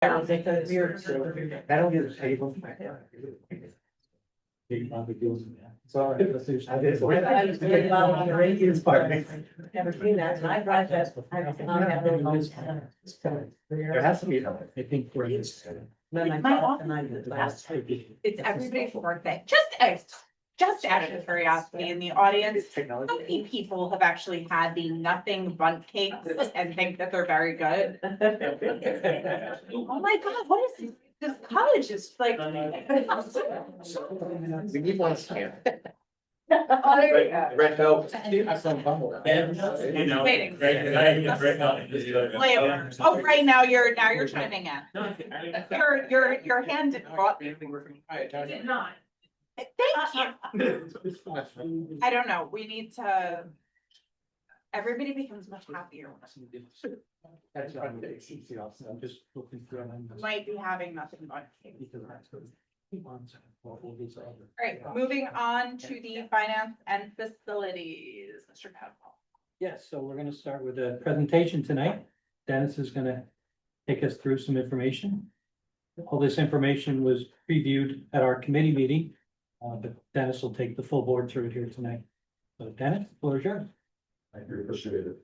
I don't get a table. So. I was getting on the radius part. Never seen that, and I drive that. There has to be, I think. It's everybody's birthday. Just out of curiosity in the audience, how many people have actually had the nothing bundt cakes and think that they're very good? Oh my God, what is this college is like? We need one scan. Flavor. Red velvet. Oh, right now you're chiming in. Your hand didn't go up. Did not. Thank you. I don't know. We need to. Everybody becomes much happier. That's right. I'm just looking through. Might be having nothing but. All right, moving on to the finance and facilities, Mr. Cudmore. Yes, so we're going to start with a presentation tonight. Dennis is going to take us through some information. All this information was previewed at our committee meeting, but Dennis will take the full board through it here tonight. So Dennis, the floor is yours. I appreciate it.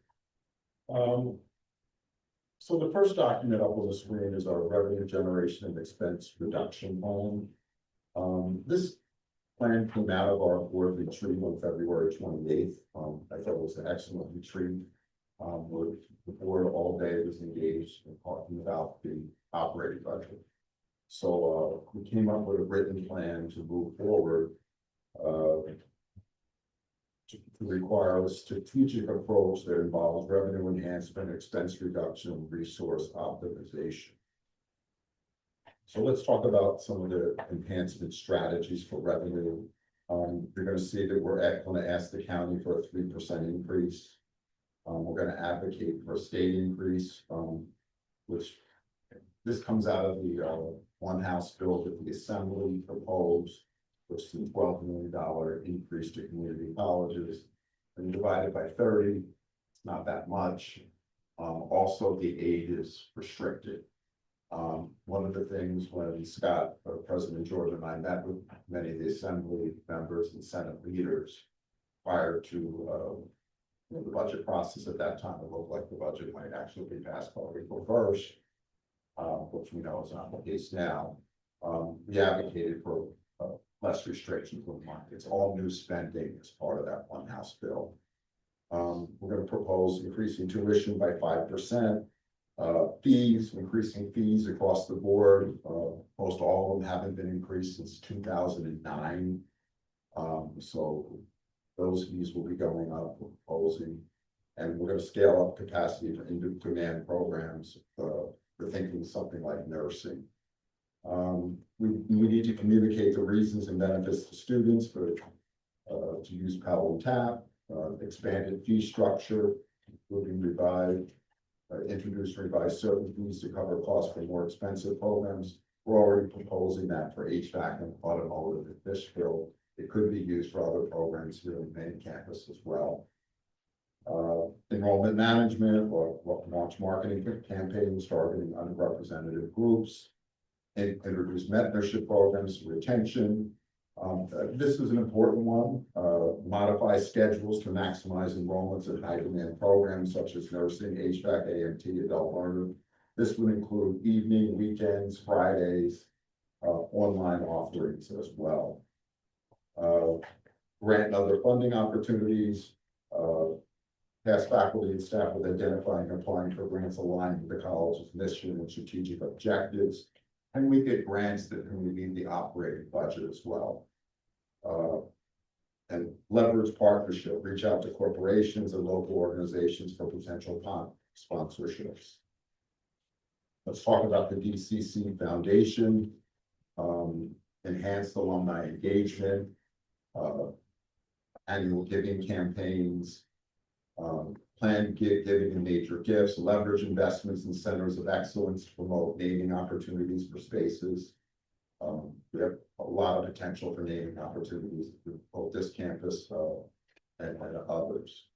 So the first document up on the screen is our revenue generation and expense reduction plan. This plan came out of our board retreat on February 28th. I thought it was an excellent retreat. Where the board all day was engaged in talking about the operating budget. So we came up with a written plan to move forward to require a strategic approach that involves revenue enhancement, expense reduction, resource optimization. So let's talk about some of the enhancement strategies for revenue. You're going to see that we're going to ask the county for a 3% increase. We're going to advocate for a state increase, which this comes out of the one House bill that the Assembly proposed, which is a $12 million increase to community colleges, and divided by 30, it's not that much. Also, the aid is restricted. One of the things when Scott, President George, and I met with many of the Assembly members and Senate leaders prior to the budget process at that time, it looked like the budget might actually be passed by April 1st, which we know is not the case now. We advocated for less restrictions on markets. All new spending is part of that one House bill. We're going to propose increasing tuition by 5%. Fees, increasing fees across the board. Most all of them haven't been increased since 2009. So those fees will be going up, we're proposing. And we're going to scale up capacity for in-demand programs. We're thinking something like nursing. We need to communicate the reasons and benefits to students for to use Pell and TAP, expanded fee structure, including introduce revised certain fees to cover costs for more expensive programs. We're already proposing that for HVAC and automotive at Fishkill. It could be used for other programs here in the main campus as well. Enrollment management or launch marketing campaigns targeting underrepresented groups. And introduce mentorship programs, retention. This is an important one. Modify schedules to maximize enrollments in high demand programs such as nursing, HVAC, AMT, adult learner. This would include evening, weekends, Fridays, online offerings as well. Grant and other funding opportunities. Task faculty and staff with identifying and applying for grants aligned with the college's mission and strategic objectives. And we get grants that can meet the operating budget as well. And leverage partnership, reach out to corporations and local organizations for potential sponsorships. Let's talk about the DCC Foundation, enhanced alumni engagement, annual giving campaigns, planned giving and major gifts, leverage investments in centers of excellence to promote naming opportunities for spaces. We have a lot of potential for naming opportunities for both this campus and others.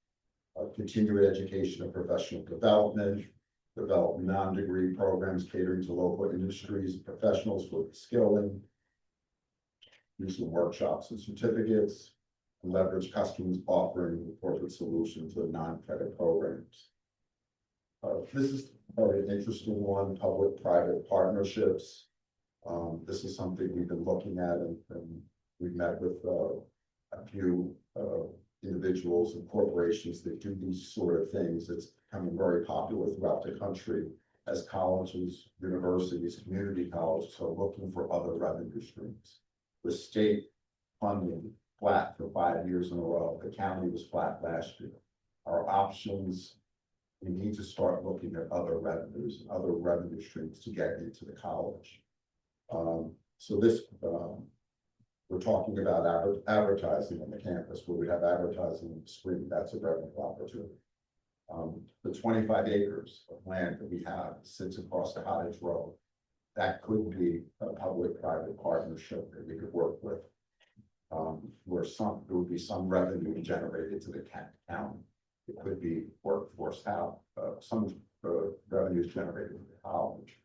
Continued education and professional development, develop non-degree programs catering to local industries, professionals with skilling, use of workshops and certificates, and leverage customers offering corporate solutions with non-credit programs. This is probably an interesting one, public-private partnerships. This is something we've been looking at, and we've met with a few individuals and corporations that do these sort of things. It's becoming very popular throughout the country as colleges, universities, community colleges are looking for other revenue streams. The state funding flat for 5 years in a row. The county was flat last year. Our options, we need to start looking at other revenues, other revenue streams to get into the college. So this, we're talking about advertising on the campus, where we have advertising on the screen. That's a revenue opportunity. The 25 acres of land that we have sits across the Cottage Road. That could be a public-private partnership that we could work with. Where there would be some revenue generated to the county. It could be workforce house, some revenues generated to the college.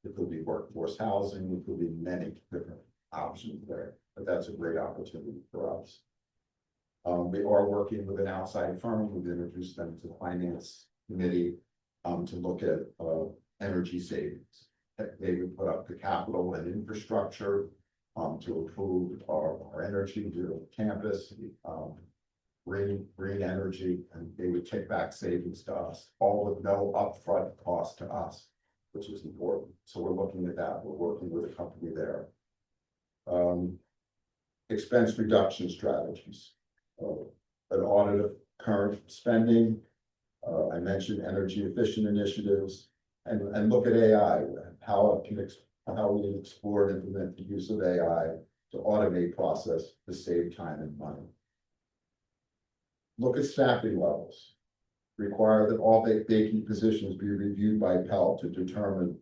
It could be workforce housing, it could be many different options there, but that's a great opportunity for us. We are working with an outside firm. We've introduced them to the finance committee to look at energy savings. They would put up the capital and infrastructure to improve our energy to the campus, green energy, and they would take back savings to us, all with no upfront cost to us, which is important. So we're looking at that. We're working with a company there. Expense reduction strategies. An audit of current spending. I mentioned energy efficient initiatives, and look at AI, how we explore and implement the use of AI to automate process to save time and money. Look at staffing levels. Require that all vacant positions be reviewed by Pell to determine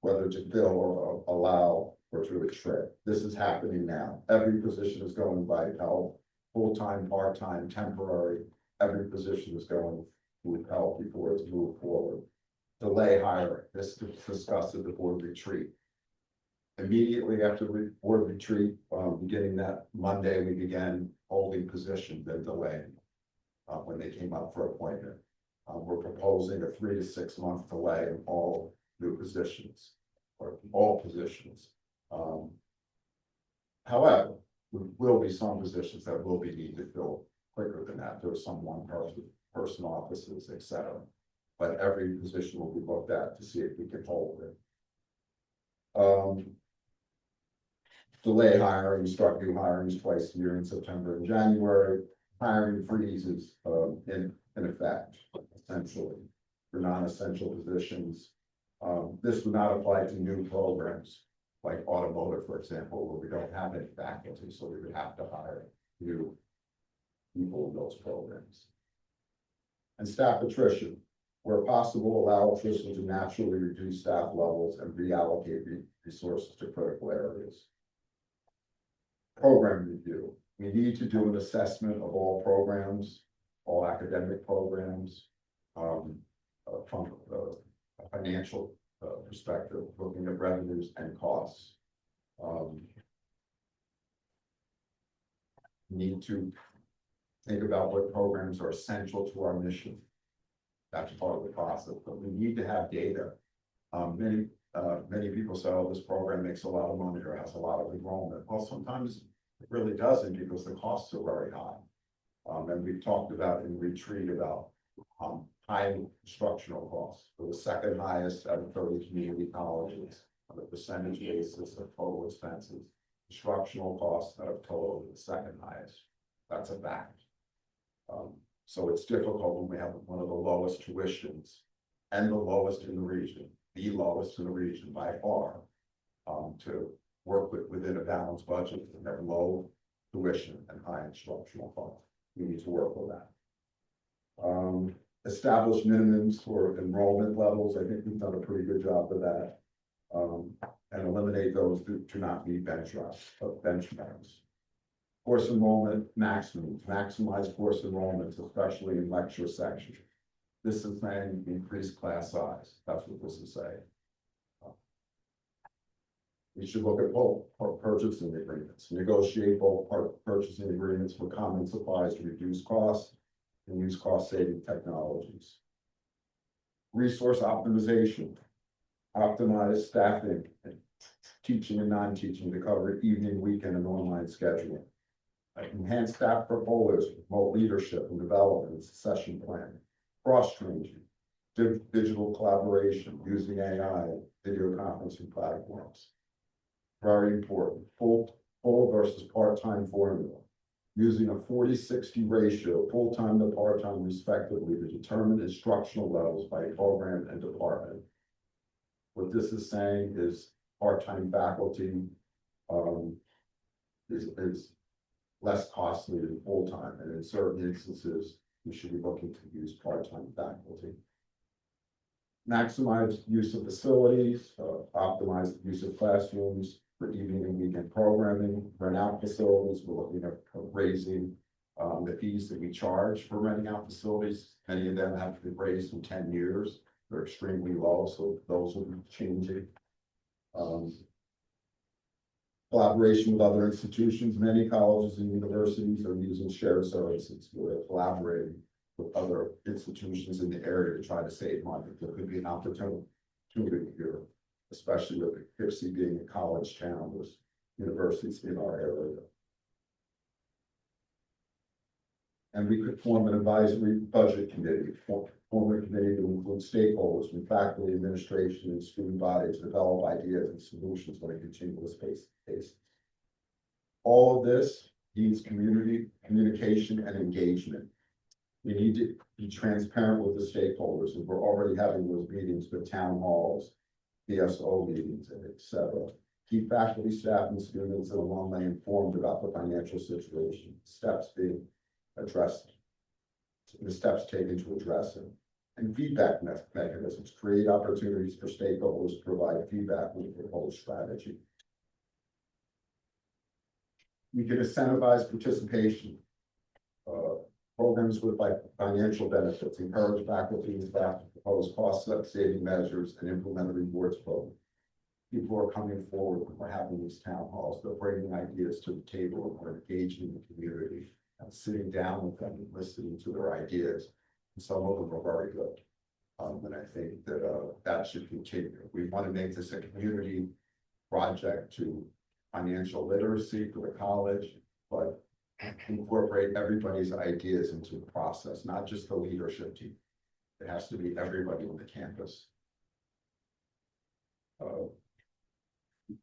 whether to fill or allow or to retreat. This is happening now. Every position is going by Pell, full-time, part-time, temporary. Every position is going through Pell before it's moved forward. Delay hiring. This is discussed at the board retreat. Immediately after the board retreat, beginning that Monday, we began holding positions and delaying when they came up for appointment. We're proposing a 3 to 6 month delay in all new positions, or all positions. However, there will be some positions that will be needed to fill quicker than that. There's some one-person offices, etc. But every position will be looked at to see if we can hold it. Delay hiring, start new hirings twice a year in September and January. Hiring freezes in effect, essentially, for non-essential positions. This would not apply to new programs like automotive, for example, where we don't have any faculty, so we would have to hire new people in those programs. And staff attrition, where possible, allow attrition to naturally reduce staff levels and reallocate resources to critical areas. Program review. We need to do an assessment of all programs, all academic programs, from a financial perspective, looking at revenues and costs. Need to think about what programs are essential to our mission. That's part of the process, but we need to have data. Many people say, oh, this program makes a lot of money or has a lot of enrollment. Well, sometimes it really doesn't, because the costs are very high. And we've talked about in retreat about high instructional costs. For the second highest out of 30 community colleges on a percentage basis of total expenses. Instructional costs out of total the second highest. That's a fact. So it's difficult when we have one of the lowest tuitions and the lowest in the region, by far, to work within a balanced budget and have low tuition and high instructional costs. We need to work with that. Establish minimums for enrollment levels. I think we've done a pretty good job of that. And eliminate those who do not meet benchmarks. Course enrollment maximums, maximize course enrollments, especially in lecture sections. This is saying increase class size. That's what this is saying. We should look at bulk purchasing agreements, negotiate bulk purchasing agreements for common supplies to reduce costs and use cost-saving technologies. Resource optimization, optimize staffing, teaching and non-teaching to cover evening, weekend, and online scheduling. Enhance staff portfolios, promote leadership and development and succession planning, cross-training, digital collaboration using AI, video conferencing platforms. Very important, full versus part-time formula, using a 40-60 ratio, full-time to part-time respectively, to determine instructional levels by program and department. What this is saying is part-time faculty is less costly than full-time, and in certain instances, we should be looking to use part-time faculty. Maximize use of facilities, optimize the use of classrooms for evening and weekend programming, rent out facilities. We're looking at raising the fees that we charge for renting out facilities. Many of them have been raised in 10 years. They're extremely low, so those will be changing. Collaboration with other institutions. Many colleges and universities are using shared services. We're collaborating with other institutions in the area to try to save money. There could be an opportunity here, especially with Poughkeepsie being a college town with universities in our area. And we could form an advisory budget committee, form a committee to include stakeholders from faculty, administration, and student body to develop ideas and solutions on a continuous basis. All of this needs communication and engagement. We need to be transparent with the stakeholders, and we're already having those meetings with town halls, PSO meetings, and etc. Keep faculty, staff, and students and alumni informed about the financial situation, steps being addressed, the steps taken to address it, and feedback mechanisms. Create opportunities for stakeholders to provide feedback on the proposed strategy. We can incentivize participation. Programs with financial benefits, encourage faculty and staff to propose cost-saving measures and implement a rewards program. People are coming forward when we're having these town halls. They're bringing ideas to the table and we're engaging the community and sitting down with them and listening to their ideas. And some of them are very good. And I think that that should continue. We want to make this a community project to financial literacy for the college, but incorporate everybody's ideas into the process, not just the leadership team. It has to be everybody on the campus.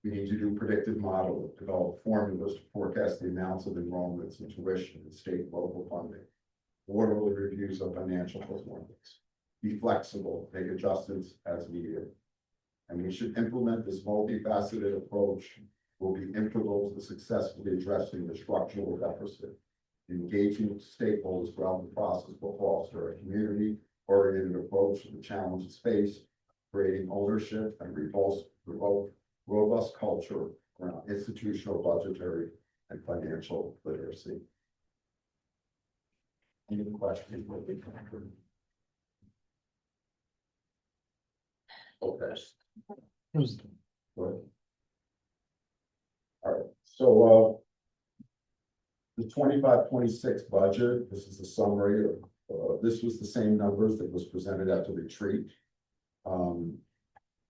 We need to do predictive modeling, develop formulas to forecast the amounts of enrollments and tuition and state and local funding, quarterly reviews of financial performance, be flexible, make adjustments as needed. And we should implement this multifaceted approach will be integral to successfully addressing the structural deficit. Engaging stakeholders throughout the process will foster a community-oriented approach to the challenge of space, creating ownership and robust culture around institutional, budgetary, and financial literacy. Any questions? Okay. Good. All right, so the 25-26 budget, this is a summary of, this was the same numbers that was presented at the retreat.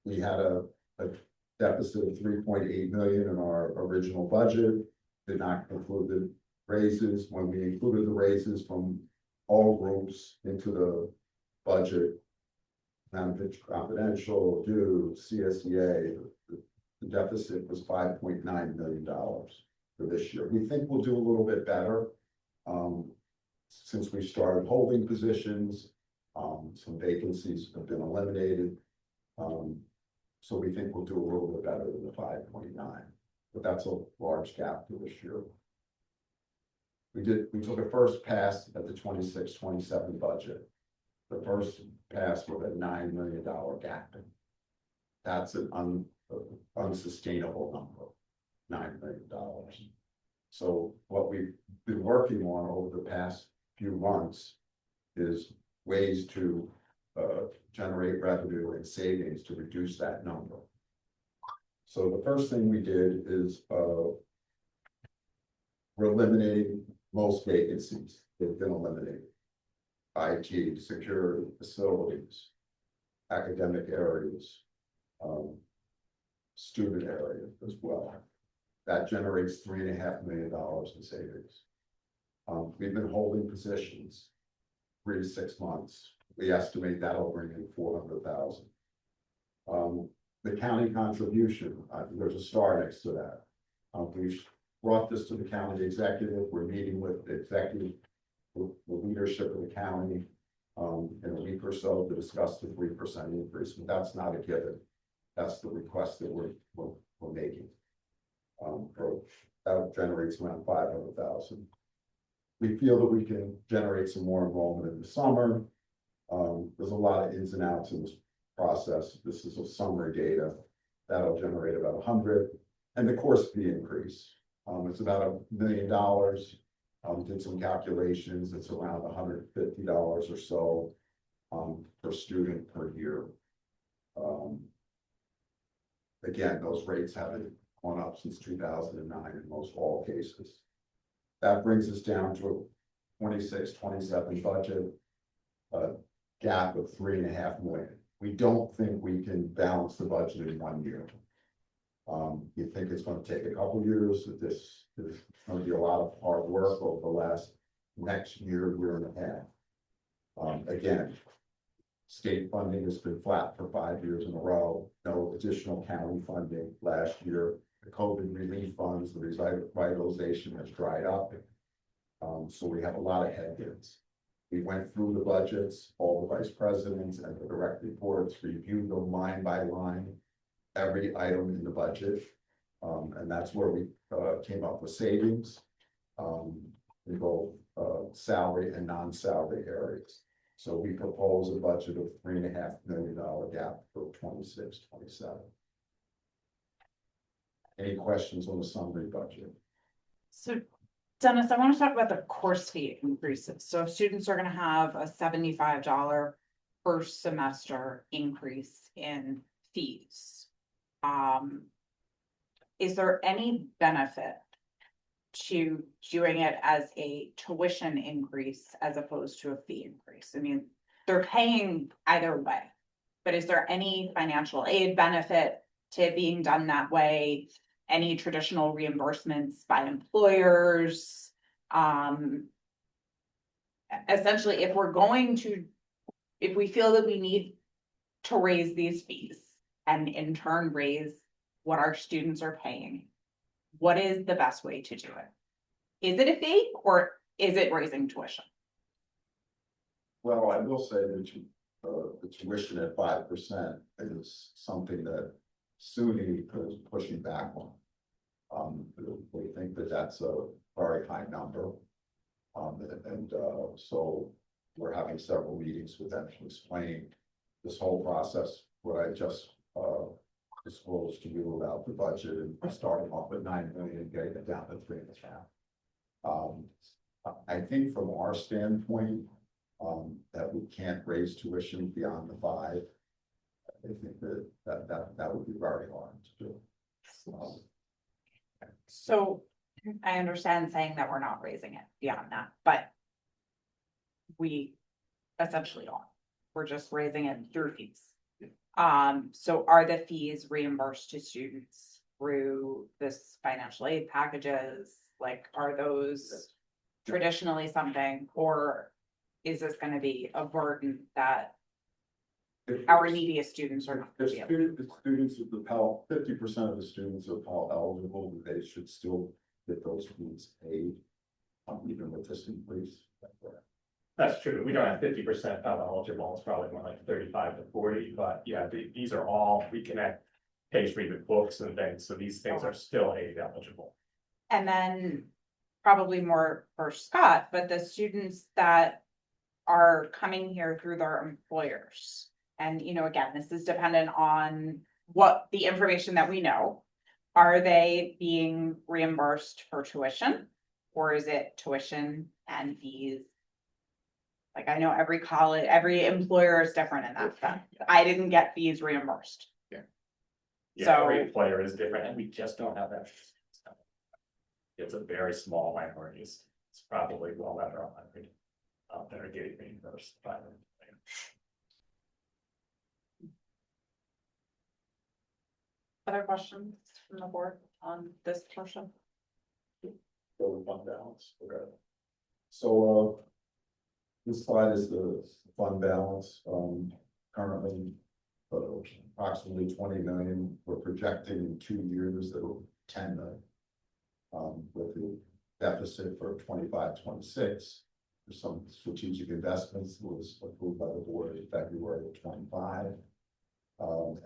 We had a deficit of 3.8 million in our original budget, did not include the raises. When we included the raises from all groups into the budget, confidential, due, CSEA, the deficit was $5.9 million for this year. We think we'll do a little bit better since we started holding positions. Some vacancies have been eliminated. So we think we'll do a little bit better than the 5.9, but that's a large gap for this year. We took a first pass at the 26-27 budget. The first pass with a $9 million gap. That's an unsustainable number, $9 million. So what we've been working on over the past few months is ways to generate revenue and savings to reduce that number. So the first thing we did is, we're eliminating most vacancies. They've been eliminated. IT, security, facilities, academic areas, student area as well. That generates $3.5 million in savings. We've been holding positions 3 to 6 months. We estimate that'll bring in $400,000. The county contribution, there's a star next to that. We've brought this to the county executive. We're meeting with the executive, with the leadership of the county in a week or so to discuss the 3% increase, but that's not a given. That's the request that we're making. That generates around $500,000. We feel that we can generate some more enrollment in the summer. There's a lot of ins and outs in this process. This is a summary data that'll generate about 100, and the course fee increase. It's about $1 million. Did some calculations. It's around $150 or so per student per year. Again, those rates haven't gone up since 2009 in most all cases. That brings us down to a 26-27 budget, gap of $3.5 million. We don't think we can balance the budget in 1 year. You think it's going to take a couple years. This is going to be a lot of hard work over the next year and a half. Again, state funding has been flat for 5 years in a row. No additional county funding last year. The COVID relief funds, the revitalization has dried up. So we have a lot of headwinds. We went through the budgets, all the vice presidents and the direct reports, reviewed them line by line, every item in the budget. And that's where we came up with savings in both salary and non-salary areas. So we propose a budget of $3.5 million gap for 26-27. Any questions on the summary budget? So Dennis, I want to talk about the course fee increases. So students are going to have a $75 per semester increase in fees. Is there any benefit to doing it as a tuition increase as opposed to a fee increase? I mean, they're paying either way, but is there any financial aid benefit to it being done that way? Any traditional reimbursements by employers? Essentially, if we feel that we need to raise these fees and in turn raise what our students are paying, what is the best way to do it? Is it a fee or is it raising tuition? Well, I will say that the tuition at 5% is something that SUNY is pushing back on. We think that that's a very high number. So we're having several meetings with them to explain this whole process, what I just disclosed to you about the budget and starting off at 9 million, getting it down to 3.5. I think from our standpoint, that we can't raise tuition beyond the 5. I think that would be very hard to do. So I understand saying that we're not raising it beyond that, but we essentially are. We're just raising it through fees. So are the fees reimbursed to students through this financial aid packages? Like, are those traditionally something, or is this going to be a burden that our neediest students are not? The students of the Pell, 50% of the students are Pell eligible, they should still get those fees paid, even with this increase. That's true. We don't have 50% Pell eligible. It's probably more like 35 to 40. But yeah, these are all, we connect page read with books and things. So these things are still aid eligible. And then probably more for Scott, but the students that are coming here through their employers. And, you know, again, this is dependent on what the information that we know. Are they being reimbursed for tuition, or is it tuition and fees Like I know every college, every employer is different in that sense. I didn't get fees reimbursed. Yeah, every So- employer is different, and we just don't have that. It's a very small minority, it's probably well under 100 that are getting reimbursed by them. Other questions from the board on this portion? Go fund balance, okay. So, this slide is the fund balance, currently. Approximately 20 million, we're projecting in 2 years that will 10 million. With the deficit for 25-26, there's some strategic investments that was approved by the board in February of 25.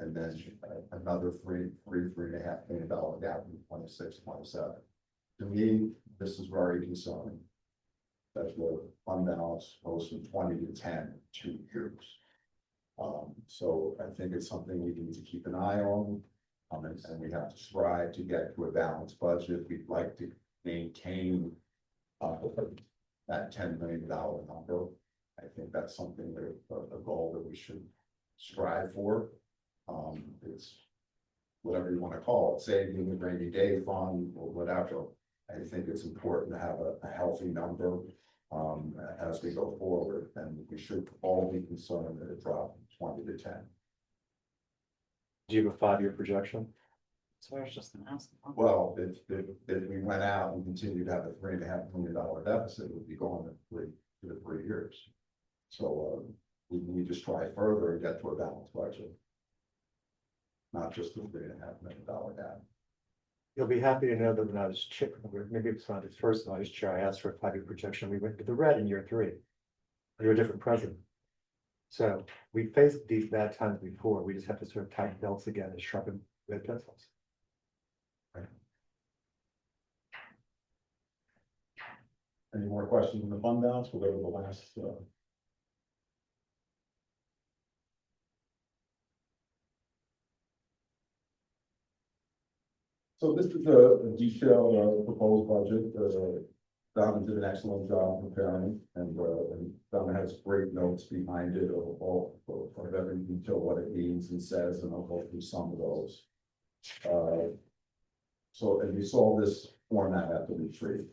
And then another $3.5 million gap in 26-27. To me, this is very concerning. That the fund balance goes from 20 to 10 in 2 years. So I think it's something we need to keep an eye on. And we have to strive to get to a balanced budget. We'd like to maintain that $10 million number. I think that's something that a goal that we should strive for. It's whatever you want to call it, saving the rainy day fund or whatever. I think it's important to have a healthy number as we go forward, and we should all be concerned that it dropped from 20 to 10. Do you have a 5-year projection? So I was just gonna ask. Well, if we went out and continued to have a $3.5 million deficit, it would be going in 2 to 3 years. So we need to strive further and get to a balanced budget. Not just a $3.5 million gap. You'll be happy to know that when I was chair, maybe it's not his first, when I was chair, I asked for a 5-year projection. We went to the red in year 3. You're a different president. So we faced these bad times before. We just have to sort of tighten belts again and sharpen red pencils. Any more questions on the fund balance? We'll go to the last. So this is a detailed proposed budget. Donna did an excellent job preparing, and Donna has great notes behind it of every detail, what it means and says, and I'll go through some of those. So, and we saw this format at the retreat.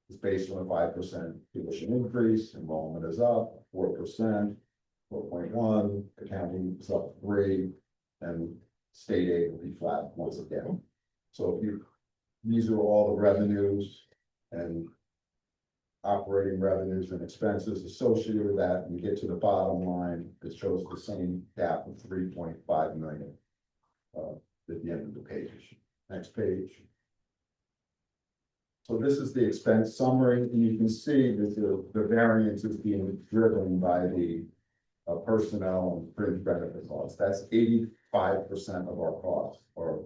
It's based on a 5% tuition increase, enrollment is up 4%, 4.1, accounting is up 3, and state aid will be flat once again. So if you, these are all the revenues and operating revenues and expenses associated with that. And you get to the bottom line, it shows the same gap of 3.5 million at the end of the page. Next page. So this is the expense summary, and you can see that the variance is being driven by the personnel and fringe benefit costs. That's 85% of our costs, or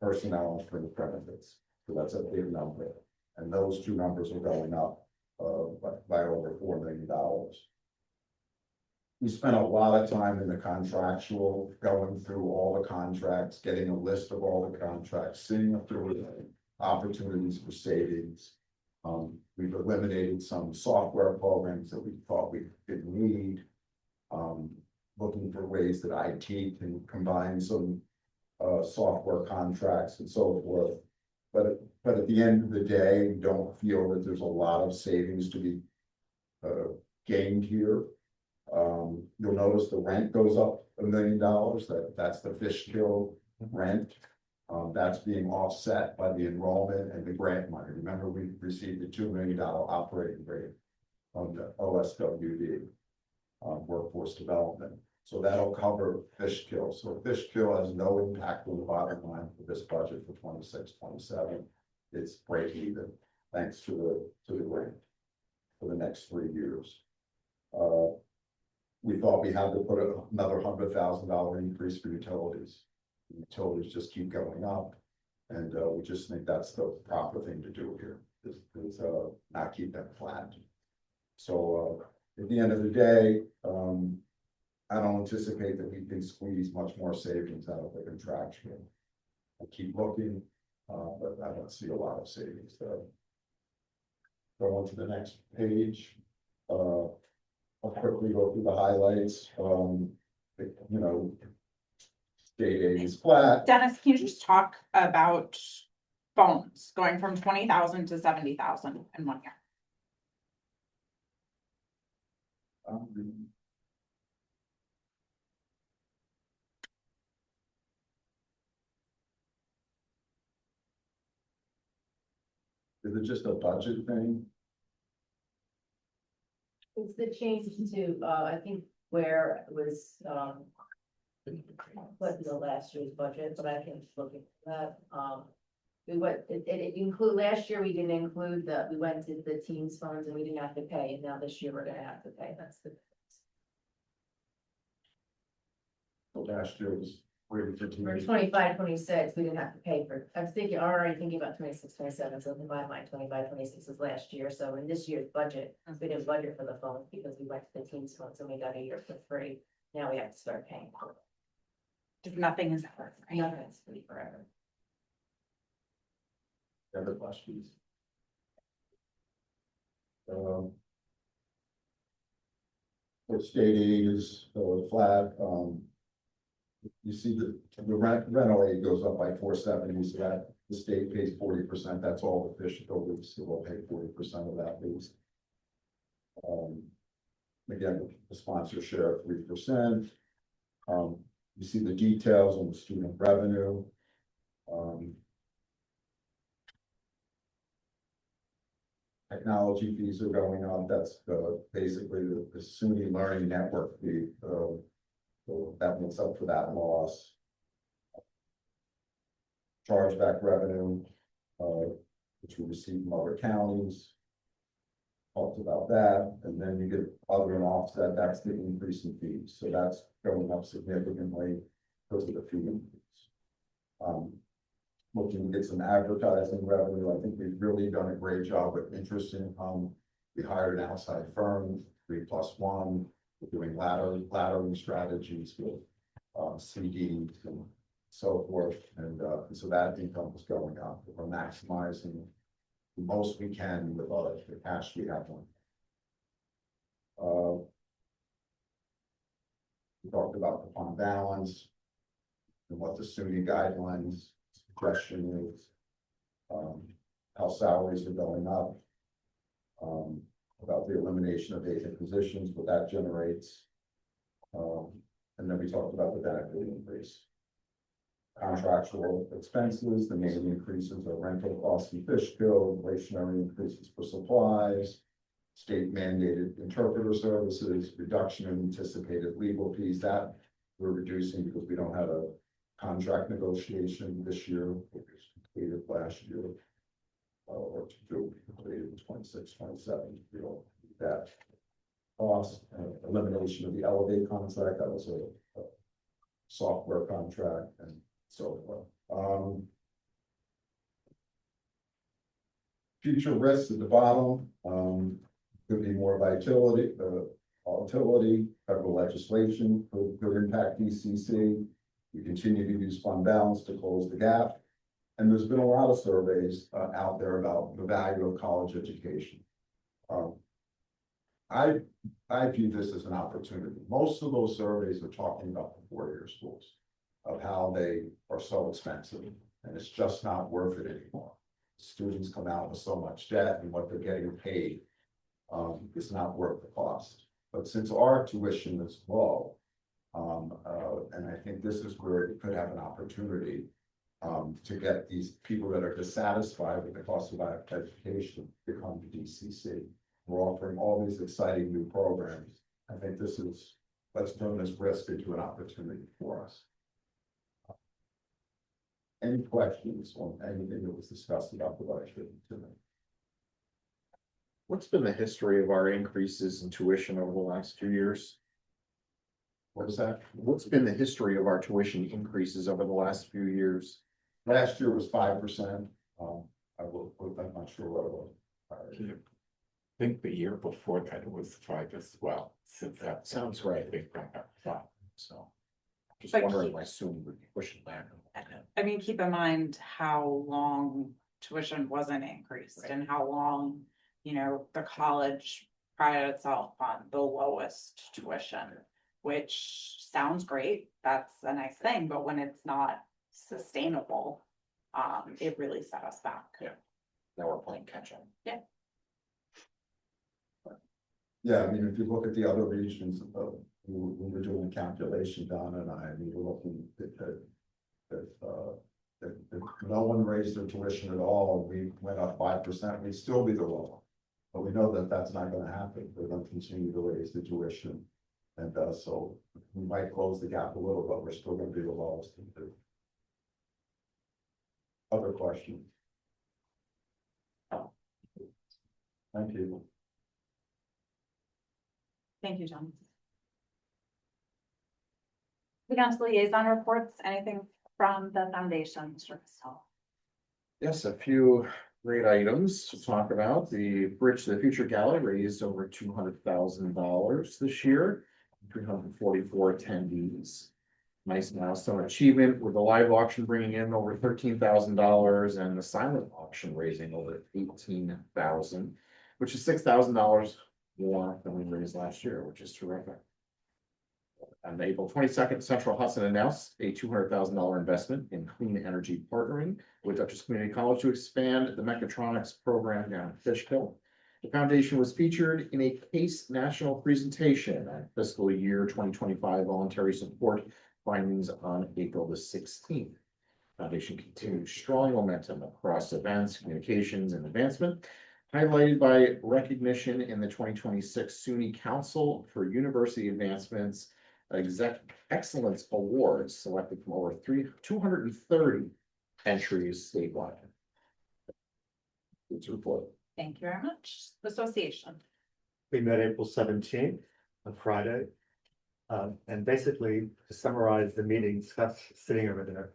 personnel and fringe benefits. So that's a big number, and those two numbers are going up by over $4 million. We spent a lot of time in the contractual, going through all the contracts, getting a list of all the contracts, seeing if there were opportunities for savings. We've eliminated some software programs that we thought we didn't need. Looking for ways that IT can combine some software contracts and so forth. But at the end of the day, we don't feel that there's a lot of savings to be gained here. You'll notice the rent goes up $1 million. That's the Fishkill rent. That's being offset by the enrollment and the grant money. Remember, we received a $2 million operating grant on the OSWD, workforce development. So that'll cover Fishkill. So Fishkill has no impact on the bottom line for this budget for 26-27. It's break even, thanks to the grant for the next 3 years. We thought we had to put another $100,000 increase for utilities. Utilities just keep going up, and we just think that's the proper thing to do here, is not keep them flat. So at the end of the day, I don't anticipate that we can squeeze much more savings out of the contractual. I keep looking, but I don't see a lot of savings there. go on to the next page. I'll quickly go through the highlights, state aid is flat. Dennis, can you just talk about phones going from 20,000 to 70,000 in 1 year? Is it just a budget thing? It's the change to, I think where it was, what in the last year's budget, but I can look at that, we went, it include, last year we didn't include we went to the teams funds and we didn't have to pay, and now this year we're gonna have to pay, that's the. So last year was where For 25, 26, we didn't have to pay for, I was already thinking about 26, 27. So in my mind, 25, 26 was last year, so in this year's budget, we didn't budget for the phones because we went to the teams funds and we got a year for free. Now we have to start paying for it. Because nothing is ever free. Nothing's free forever. Other questions? The state aid is flat, you see the rental aid goes up by 470, so that the state pays 40%, that's all the fish buildings, so we'll pay 40% of that lease. Again, the sponsor share of 3%. You see the details on the student revenue. Technology fees are going up, that's basically the SUNY Learning Network fee, so that makes up for that loss. Chargeback revenue, which we receive from other counties. Talked about that, and then you get other and offset, that's the increase in fees, so that's going up significantly because of the fee increase. Looking to get some advertising revenue, I think we've really done a great job with interest income. We hired an outside firm, 3+1, we're doing laddering strategies with CDs and so forth, and so that income is going up. We're maximizing the most we can with all the cash we have on. We talked about the fund balance and what the SUNY guidelines suggestion is, how salaries are going up, about the elimination of vacant positions, what that generates. And then we talked about the benefit increase. Contractual expenses, the main increases are rental costs and fish kill, inflationary increases for supplies, state mandated interpreter services, reduction in anticipated legal fees that we're reducing because we don't have a contract negotiation this year, which was completed last year. Or to do completed in 26, 27, you know, that cost, elimination of the Elevate contract, that was a software contract and so forth. Future risks at the bottom, could be more volatility, federal legislation could impact DCC. We continue to use fund balance to close the gap. And there's been a lot of surveys out there about the value of college education. I view this as an opportunity. Most of those surveys are talking about the four-year schools, of how they are so expensive, and it's just not worth it anymore. Students come out with so much debt, and what they're getting paid is not worth the cost. But since our tuition is low, and I think this is where it could have an opportunity to get these people that are dissatisfied with the cost of education to come to DCC. We're offering all these exciting new programs. I think this is, let's turn this risk into an opportunity for us. Any questions on anything that was discussed about the budget tonight? What's been the history of our increases in tuition over the last few years? What is that? What's been the history of our tuition increases over the last few years? Last year was 5%. I'm not sure what it was. I think the year before that it was 5 as well, since that Sounds right. Big from that 5. So. Just But wondering keep- why soon we're pushing that. I mean, keep in mind how long tuition wasn't increased and how long you know, the college prided itself on the lowest tuition, which sounds great. That's a nice thing, but when it's not sustainable, it really set us back. Now we're playing catch up. Yeah, I mean, if you look at the other regions, we were doing a calculation, Donna and I, we were looking if no one raised their tuition at all, we went up 5%, we'd still be the lowest. But we know that that's not gonna happen, we're gonna continue to raise the tuition. And, so we might close the gap a little, but we're still gonna be the lowest. Other questions? Thank you. Thank you, John. We got to liaison reports, anything from the foundation, Mr. Costello? Yes, a few great items to talk about. The Bridge to the Future Gala raised over $200,000 this year, 344 attendees. Nice milestone achievement with the live auction bringing in over $13,000 and the silent auction raising over $18,000, which is $6,000 more than we raised last year, which is terrific. On April 22nd, Central Hudson announced a $200,000 investment in clean energy partnering with Dutchess Community College to expand the mechatronics program down in Fishkill. The foundation was featured in a CASE national presentation on fiscal year 2025 voluntary support findings on April the 16th. Foundation continued strong momentum across events, communications, and advancement, highlighted by recognition in the 2026 SUNY Council for University Advancements Excellence Awards, selected from over 230 entries statewide. It's a report. Thank you very much. Association. We met April 17th on Friday. And basically, to summarize the meeting, Scott's sitting over there,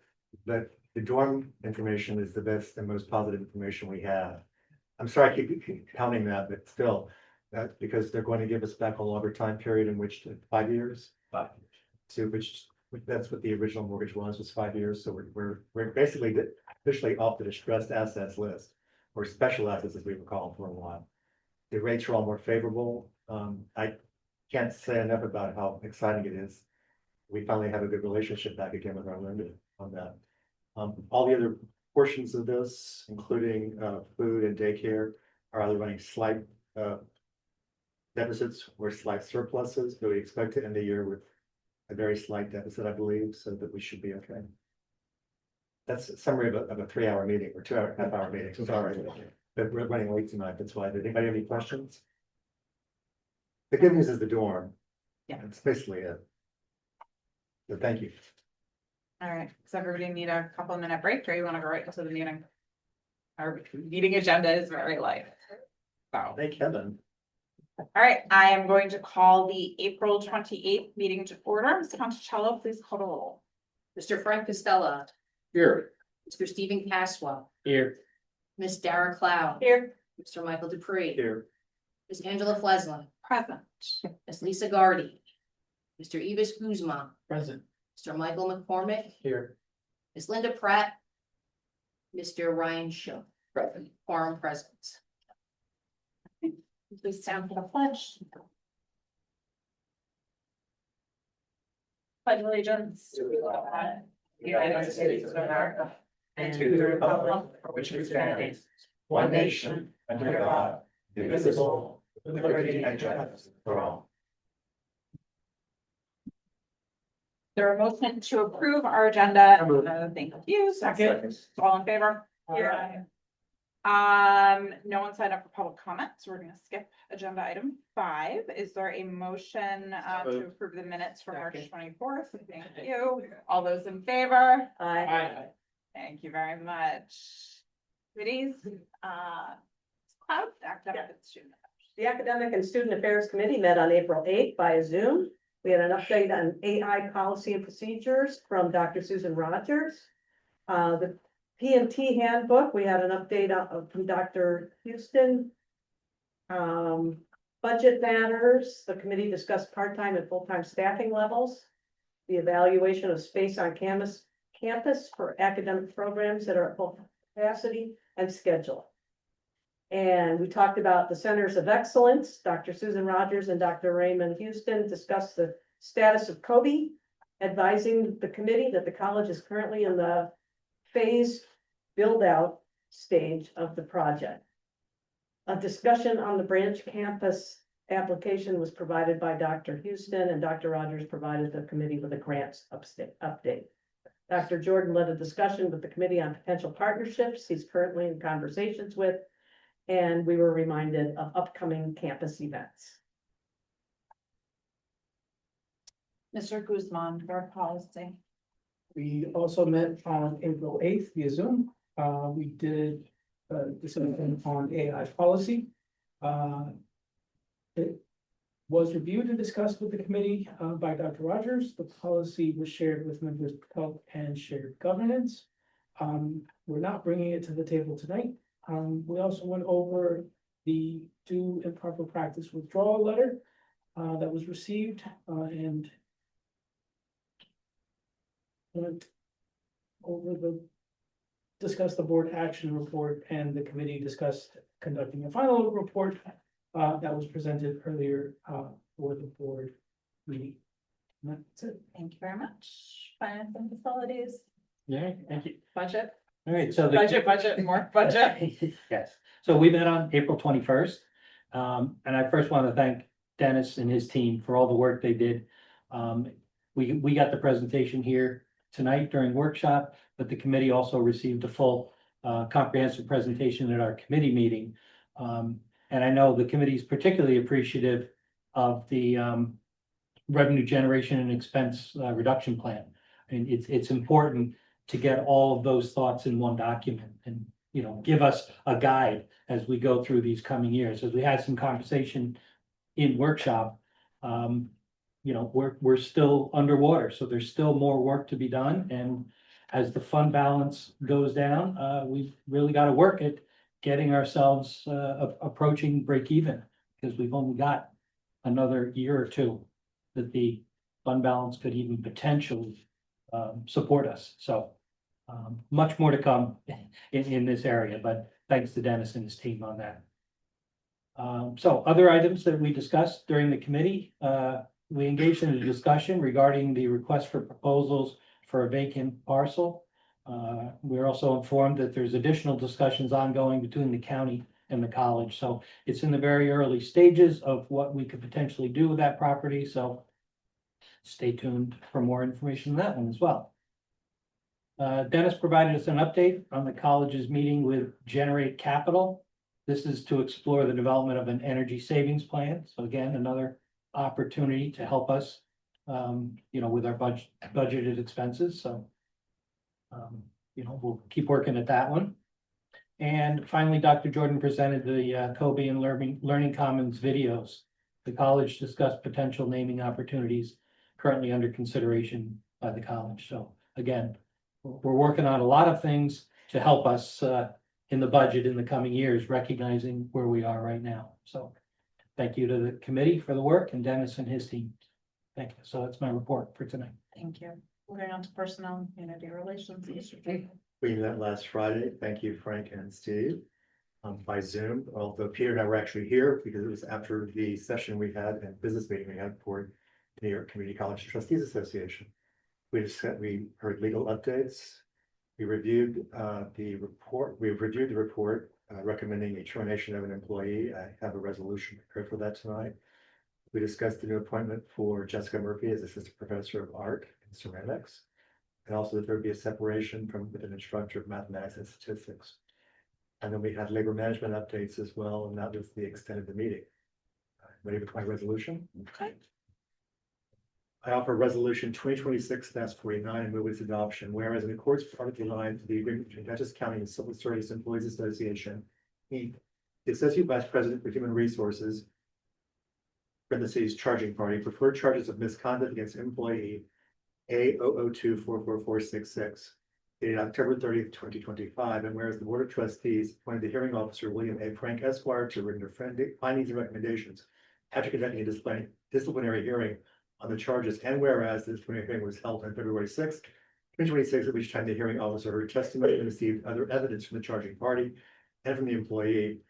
but the dorm information is the best and most positive information we have. I'm sorry I keep counting that, but still, that's because they're going to give us back a longer time period in which 5 years. 5 years. So which that's what the original mortgage was 5 years. So we're basically officially off the distressed assets list, or special assets as we would call them for a while. The rates are all more favorable. I can't say enough about how exciting it is. We finally have a good relationship back again with our lender on that. All the other portions of this, including food and daycare, are either running slight deficits or slight surpluses, but we expect to end the year with a very slight deficit, I believe, so that we should be okay. That's a summary of a 3-hour meeting or 2.5-hour meeting. Sorry, but we're running late tonight. That's why. Did anybody have any questions? The good news is the dorm. Yeah. That's basically it. So thank you. All right, does everybody need a couple minute break, or you want to go right into the meeting? Our meeting agenda is very light. So, Thank Kevin. all right, I am going to call the April 28th meeting to order. Mr. Monticello, please call the roll. Mr. Frank Costello, Here. Mr. Stephen Caswell, Here. Miss Dara Clow, Here. Mr. Michael Dupree, Here. Miss Angela Fleslin, Present. Miss Lisa Gardy, Mr. Evis Guzman, Present. Mr. Michael McCormick, Here. Miss Linda Pratt, Mr. Ryan Show, present, quorum present. Please stand for the pledge. Pledge allegiance to the United States of America and to the republic for which it stands, one nation, under God, indivisible, with liberty and justice for all. There are motion to approve our agenda. Thank you. Second. All in favor? No one signed up for public comment, so we're gonna skip agenda item 5. Is there a motion to approve the minutes for March 24th? Thank you. All those in favor? Aye. Thank you very much. Committees, academic and student. The Academic and Student Affairs Committee met on April 8th via Zoom. We had an update on AI policy and procedures from Dr. Susan Rogers. The PMT handbook, we had an update from Dr. Houston. Budget matters, the committee discussed part-time and full-time staffing levels. The evaluation of space on campus for academic programs that are at full capacity and schedule. And we talked about the Centers of Excellence. Dr. Susan Rogers and Dr. Raymond Houston discussed the status of Kobe, advising the committee that the college is currently in the phase build-out stage of the project. A discussion on the branch campus application was provided by Dr. Houston, and Dr. Rogers provided the committee with a grants update. Dr. Jordan led a discussion with the committee on potential partnerships he's currently in conversations with, and we were reminded of upcoming campus events. Mr. Guzman, board policy. We also met on April 8th via Zoom. We did discussion on AI policy. It was reviewed and discussed with the committee by Dr. Rogers. The policy was shared with members of health and shared governance. We're not bringing it to the table tonight. We also went over the due improper practice withdrawal letter that was received and went over discussed the board action report, and the committee discussed conducting a final report that was presented earlier for the board meeting. And that's it. Thank you very much. Finance and facilities, Yeah, thank you. budget, All right, so more budget. Yes, so we met on April 21st. And I first want to thank Dennis and his team for all the work they did. We got the presentation here tonight during workshop, but the committee also received a full comprehensive presentation at our committee meeting. And I know the committee is particularly appreciative of the revenue generation and expense reduction plan. And it's important to get all of those thoughts in one document and, you know, give us a guide as we go through these coming years. As we had some conversation in workshop, you know, we're still underwater, so there's still more work to be done. And as the fund balance goes down, we've really got to work at getting ourselves approaching break even, because we've only got another year or two that the fund balance could even potentially support us. So much more to come in this area, but thanks to Dennis and his team on that. So other items that we discussed during the committee, we engaged in a discussion regarding the request for proposals for a vacant parcel. We're also informed that there's additional discussions ongoing between the county and the college. So it's in the very early stages of what we could potentially do with that property. So stay tuned for more information on that one as well. Dennis provided us an update on the college's meeting with Generate Capital. This is to explore the development of an energy savings plan. So again, another opportunity to help us, you know, with our budgeted expenses. So, you know, we'll keep working at that one. And finally, Dr. Jordan presented the Kobe and Learning Commons videos. The college discussed potential naming opportunities currently under consideration by the college. So again, we're working on a lot of things to help us in the budget in the coming years, recognizing where we are right now. So thank you to the committee for the work and Dennis and his team. Thank you. So that's my report for tonight. Thank you. Moving on to personnel and community relations. Mr. Jay. We met last Friday. Thank you, Frank and Steve, by Zoom. Although Peter and I were actually here because it was after the session we had and business meeting we had for New York Community College Trustees Association. We heard legal updates. We reviewed the report. We've reviewed the report recommending a termination of an employee. I have a resolution prepared for that tonight. We discussed the new appointment for Jessica Murphy as Assistant Professor of Art and Ceramics. And also that there would be a separation with an instructor of mathematics and statistics. And then we had labor management updates as well, and that was the extent of the meeting. Ready for my resolution? Okay. I offer resolution 2026-49 and move its adoption, whereas in accordance with Article 9 of the agreement between Dutchess County and Civil Service Employees Association, Inc., the Associate Vice President for Human Resources, parentheses, charging party, preferred charges of misconduct against employee A002-44466, dated October 30th, 2025, and whereas the Board of Trustees appointed the hearing officer William A. Frank Esquire to render findings and recommendations after conducting a disciplinary hearing on the charges, and whereas this hearing was held on February 6th, 2026, at which time the hearing officer heard testimony and received other evidence from the charging party and from the employee,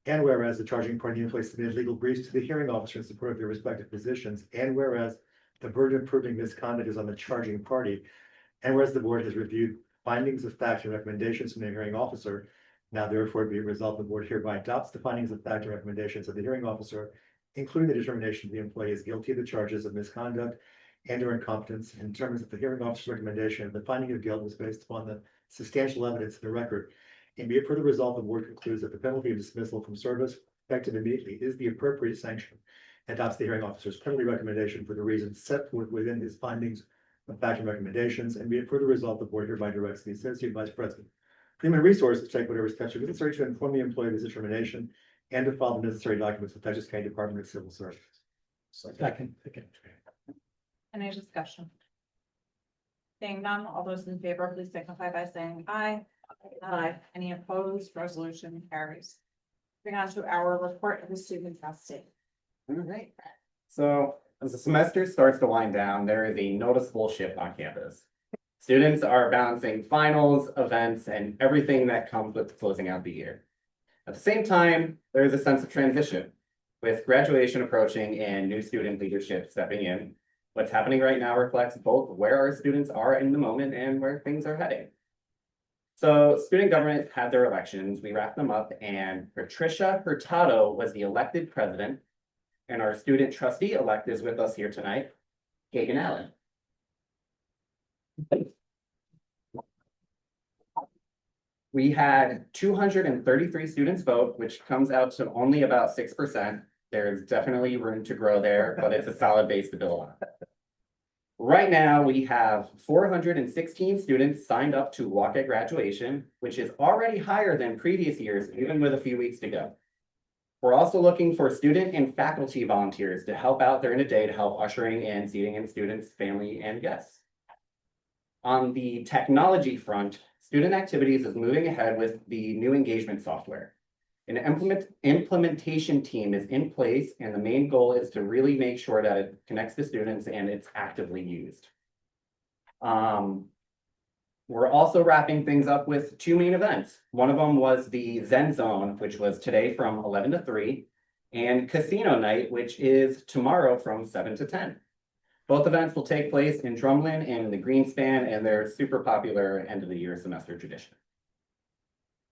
And whereas the charging party and employees submitted legal briefs to the hearing officer in support of their respective positions, and whereas the burden of proving misconduct is on the charging party, and whereas the board has reviewed findings of fact and recommendations from the hearing officer, now therefore be it resolved, the board hereby adopts the findings of fact and recommendations of the hearing officer, including the determination the employee is guilty of the charges of misconduct and or incompetence, and determines that the hearing officer's recommendation, the finding of guilt was based upon the substantial evidence in the record. And be it further resolved, the board concludes that the penalty of dismissal from service effective immediately is the appropriate sanction. And adopts the hearing officer's penalty recommendation for the reasons set forth within his findings of fact and recommendations. And be it further resolved, the board hereby directs the Associate Vice President of Human Resources to take whatever steps are necessary to inform the employee of his determination and to file the necessary documents with Dutchess County Department of Civil Service. Second. Any discussion? Seeing none, all those in favor, please signify by saying aye. Aye. Any opposed, resolution carries. Moving on to our report of the student trustee. All right. So as the semester starts to wind down, there is a noticeable shift on campus. Students are balancing finals, events, and everything that comes with closing out the year. At the same time, there is a sense of transition. With graduation approaching and new student leadership stepping in, what's happening right now reflects both where our students are in the moment and where things are heading. So student government had their elections, we wrapped them up, and Patricia Hurtado was the elected president, and our student trustee-elect is with us here tonight, Kagan Allen. We had 233 students vote, which comes out to only about 6%. There's definitely room to grow there, but it's a solid base to build on. Right now, we have 416 students signed up to walk at graduation, which is already higher than previous years, even with a few weeks to go. We're also looking for student and faculty volunteers to help out during the day to help ushering in seating in students, family, and guests. On the technology front, student activities is moving ahead with the new engagement software. An implementation team is in place, and the main goal is to really make sure that it connects to students and it's actively used. We're also wrapping things up with two main events. One of them was the Zen Zone, which was today from 11 to 3, and Casino Night, which is tomorrow from 7 to 10. Both events will take place in Drumlin and in the Greenspan, and they're super popular end of the year semester tradition.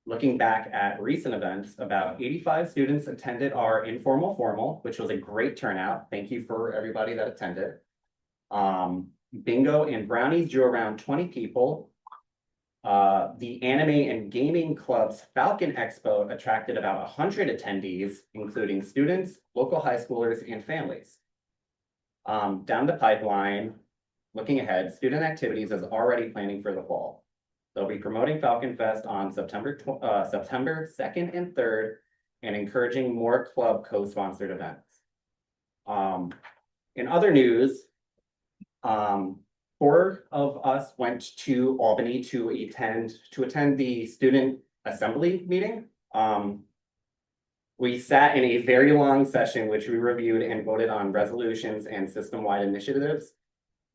Looking back at recent events, about 85 students attended our informal formal, which was a great turnout. Thank you for everybody that attended. Bingo and brownies drew around 20 people. The Anime and Gaming Club's Falcon Expo attracted about 100 attendees, including students, local high schoolers, and families. Down the pipeline, looking ahead, student activities is already planning for the fall. They'll be promoting Falcon Fest on September 2nd and 3rd, and encouraging more club co-sponsored events. In other news, 4 of us went to Albany to attend the student assembly meeting. We sat in a very long session, which we reviewed and voted on resolutions and system-wide initiatives.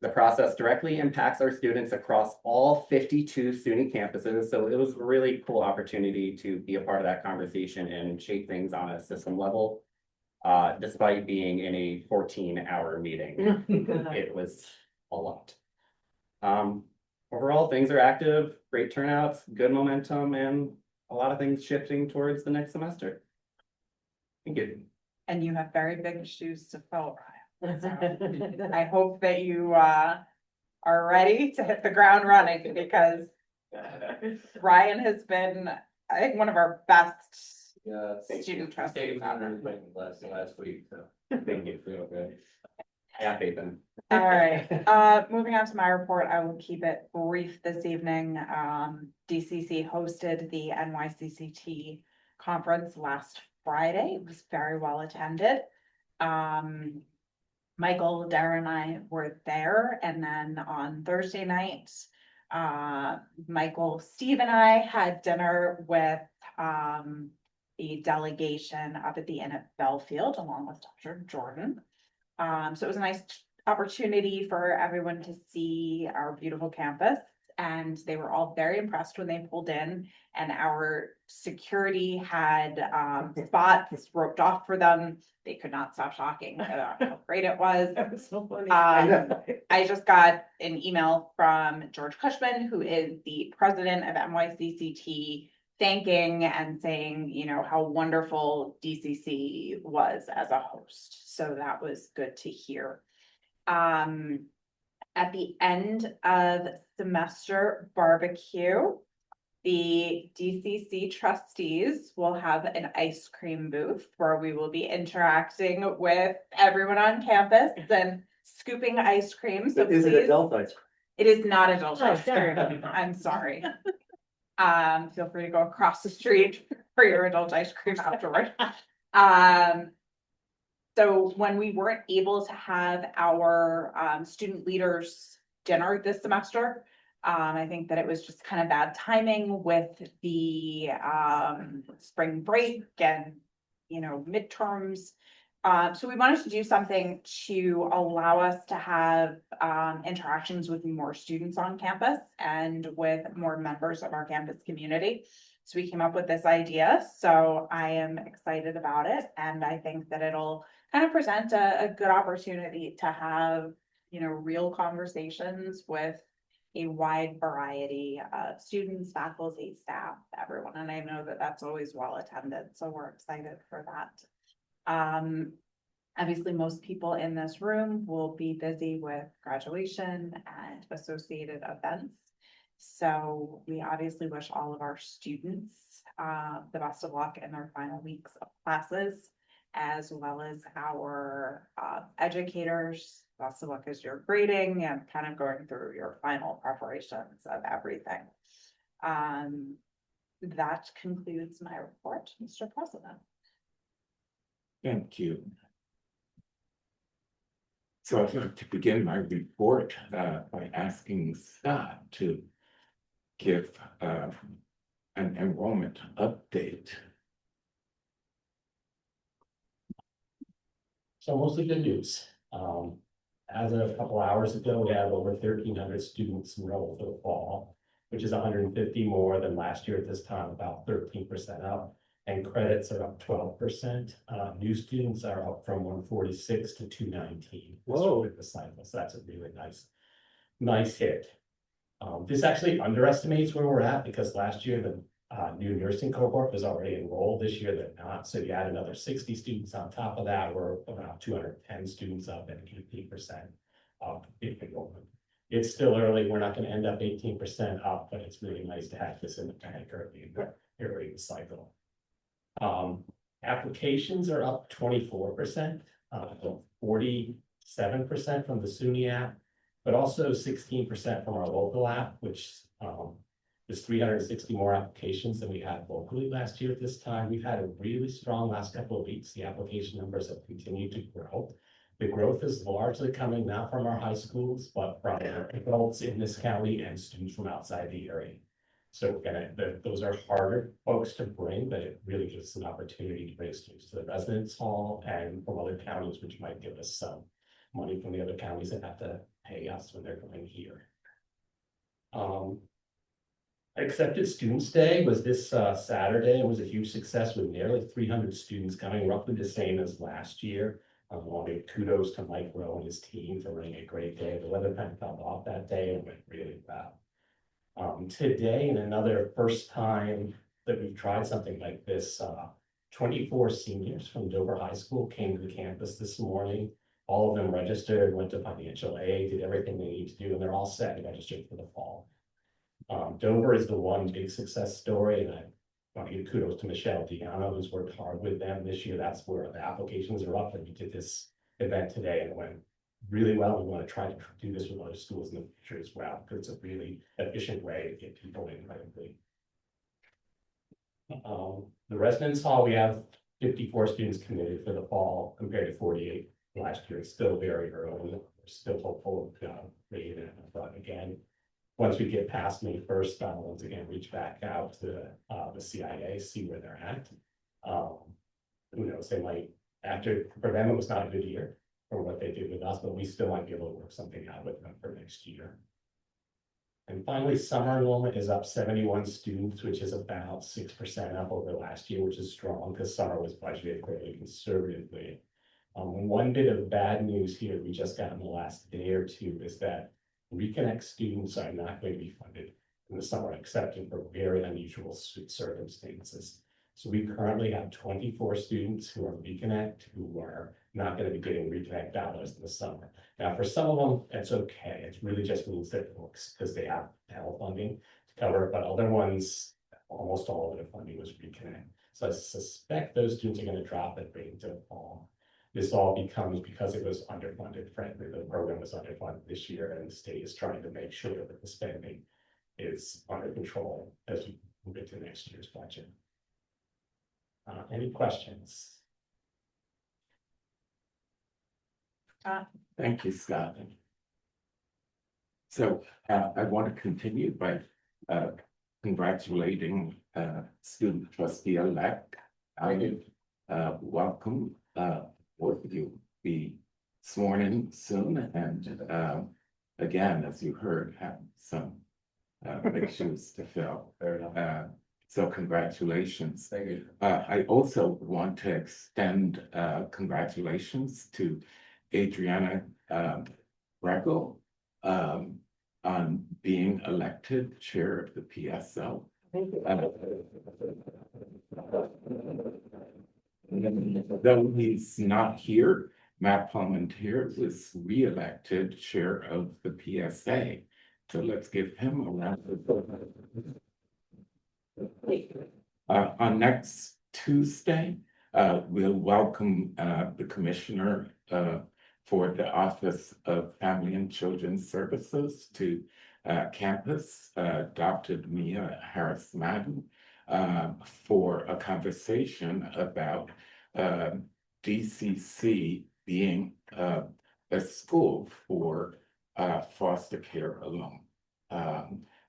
The process directly impacts our students across all 52 SUNY campuses, so it was a really cool opportunity to be a part of that conversation and shape things on a system level, despite being in a 14-hour meeting. It was a lot. Overall, things are active, great turnouts, good momentum, and a lot of things shifting towards the next semester. Thank you. And you have very big shoes to fill, Ryan. So I hope that you are ready to hit the ground running, because Ryan has been, I think, one of our best student trustees ever. Last week, so thank you. Okay. Yeah, Nathan. All right, moving on to my report, I will keep it brief this evening. DCC hosted the NYCCT conference last Friday. It was very well attended. Michael, Dara, and I were there, and then on Thursday night, Michael, Steve, and I had dinner with a delegation up at the Inn at Belfield, along with Dr. Jordan. So it was a nice opportunity for everyone to see our beautiful campus and they were all very impressed when they pulled in. And our security had spots roped off for them. They could not stop talking about how great it was. That was so funny. I just got an email from George Cushman, who is the president of NYCCT, thanking and saying, you know, how wonderful DCC was as a host. So that was good to hear. At the end of semester barbecue, the DCC trustees will have an ice cream booth where we will be interacting with everyone on campus and scooping ice cream. So Is it please- adult ice cream? It is not adult Oh, ice cream. darn. I'm sorry. Feel free to go across the street for your adult ice cream afterward. So when we weren't able to have our student leaders dinner this semester, I think that it was just kind of bad timing with the spring break and, you know, midterms. So we wanted to do something to allow us to have interactions with more students on campus and with more members of our campus community. So we came up with this idea. So I am excited about it. And I think that it'll kind of present a good opportunity to have, you know, real conversations with a wide variety of students, faculty, staff, everyone. And I know that that's always well attended. So we're excited for that. Obviously, most people in this room will be busy with graduation and associated events. So we obviously wish all of our students the best of luck in their final weeks of classes, as well as our educators. Best of luck as you're grading and kind of going through your final preparations of everything. That concludes my report, Mr. President. Thank you. So I'd like to begin my report by asking Scott to give an enrollment update. So mostly good news. As of a couple hours ago, we have over 1,300 students enrolled for the fall, which is 150 more than last year at this time, about 13% up. And credits are up 12%. New students are up from 146 to 219. Whoa. With the cycle, so that's a really nice hit. This actually underestimates where we're at because last year the new nursing cohort was already enrolled. This year they're not. So you add another 60 students on top of that. We're about 210 students up and 18% up in enrollment. It's still early. We're not going to end up 18% up, but it's really nice to have this in the bank early in the cycle. Applications are up 24%, 47% from the SUNY app, but also 16% from our local app, which is 360 more applications than we had locally last year at this time. We've had a really strong last couple of weeks. The application numbers have continued to grow. The growth is largely coming not from our high schools, but from adults in this county and students from outside the area. So those are harder folks to bring, but it really gives us an opportunity to bring students to the residence hall and from other counties, which might give us some money from the other counties that have to pay us when they're coming here. Accepted Students Day was this Saturday. It was a huge success with nearly 300 students coming, roughly the same as last year. I want to give kudos to Mike Rowe and his team for running a great day. The weather kind of fell off that day and went really well. Today, and another first time that we've tried something like this, 24 seniors from Dover High School came to the campus this morning. All of them registered, went to financial aid, did everything they need to do, and they're all set and registered for the fall. Dover is the one big success story, and I want to give kudos to Michelle Diano, who's worked hard with them this year. That's where the applications are up, and we did this event today, and it went really well. We want to try to do this with other schools in the future as well, because it's a really efficient way to get people in right away. The residence hall, we have 54 students committed for the fall compared to 48 last year. It's still very early. We're still hopeful of creating it. But again, once we get past May 1st, I'll once again reach back out to the CIA, see where they're at. Who knows, they might, for them, it was not a good year for what they did with us, but we still might be able to work something out with them for next year. And finally, summer enrollment is up 71 students, which is about 6% up over last year, which is strong because summer was budgeted fairly conservatively. One bit of bad news here we just got in the last day or two is that Reconnect students are not going to be funded in the summer, except for very unusual circumstances. So we currently have 24 students who are Reconnect, who are not going to be getting Reconnect dollars in the summer. Now, for some of them, that's okay. It really just means that books, because they have Pell funding to cover it, but other ones, almost all of their funding was Reconnect. So I suspect those students are going to drop it right into the fall. This all becomes because it was underfunded. Frankly, the program was underfunded this year, and the state is trying to make sure that the spending is under control as we move into next year's budget. Any questions? Thank you, Scott. So I want to continue by congratulating student trustee-elect. Welcome. Both of you be sworn in soon, and again, as you heard, have some big shoes to fill. So congratulations. Thank you. I also want to extend congratulations to Adriana Breckel on being elected chair of the PSO. Though he's not here, Matt Palmentier was re-elected chair of the PSA. So let's give him a round of applause. On next Tuesday, we'll welcome the commissioner for the Office of Family and Children's Services to campus, Dr. Mia Harris-Madden, for a conversation about DCC being a school for foster care alone.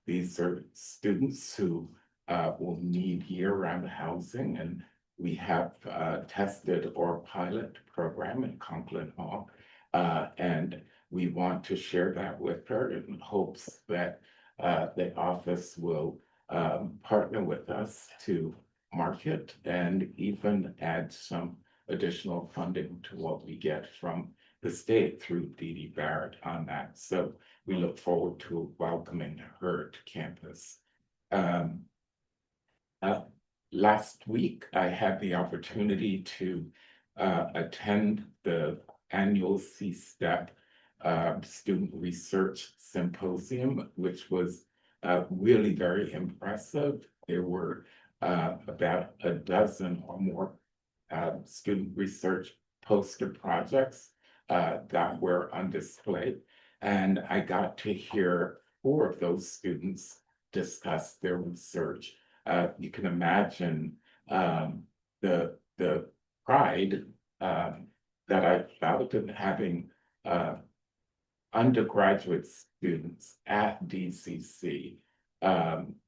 These are students who will need year-round housing, and we have tested our pilot program in Conklin Hall, and we want to share that with her in hopes that the office will partner with us to market and even add some additional funding to what we get from the state through Dee Dee Barrett on that. So we look forward to welcoming her to campus. Last week, I had the opportunity to attend the annual C-STEP Student Research Symposium, which was really very impressive. There were about a dozen or more student research poster projects that were on display. And I got to hear 4 of those students discuss their research. You can imagine the pride that I felt in having undergraduate students at DCC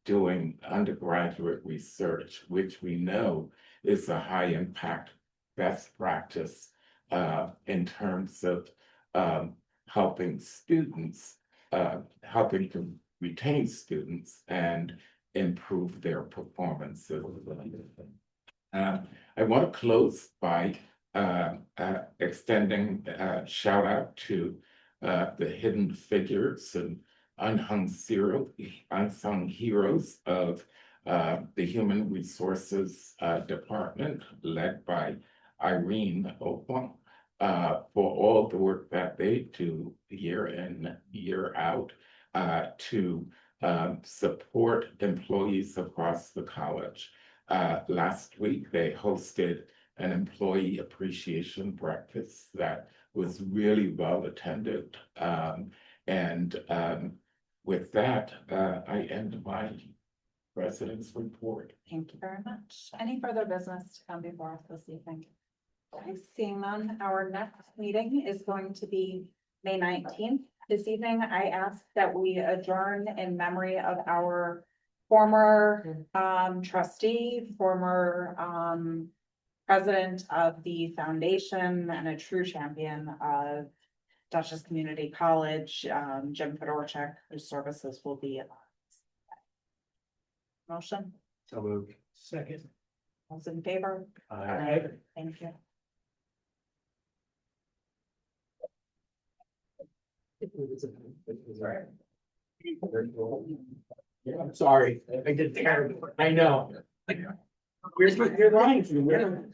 doing undergraduate research, which we know is a high impact best practice in terms of helping students, helping to retain students and improve their performances. I want to close by extending a shout out to the hidden figures and unsung heroes of the Human Resources Department, led by Irene Oakland, for all the work that they do year in, year out, to support employees across the college. Last week, they hosted an employee appreciation breakfast that was really well attended. With that, I end my president's report. Thank you very much. Any further business to come before us this evening? Okay, seeing none, our next meeting is going to be May 19th. This evening, I ask that we adjourn in memory of our former trustee, former president of the foundation, and a true champion of Dutchess Community College, Jim Fedorchak, whose services will be. Motion, So moved. Second. all's in favor? Aye. Thank you. I'm sorry, I did terrible, I know. You're lying to me, you're lying.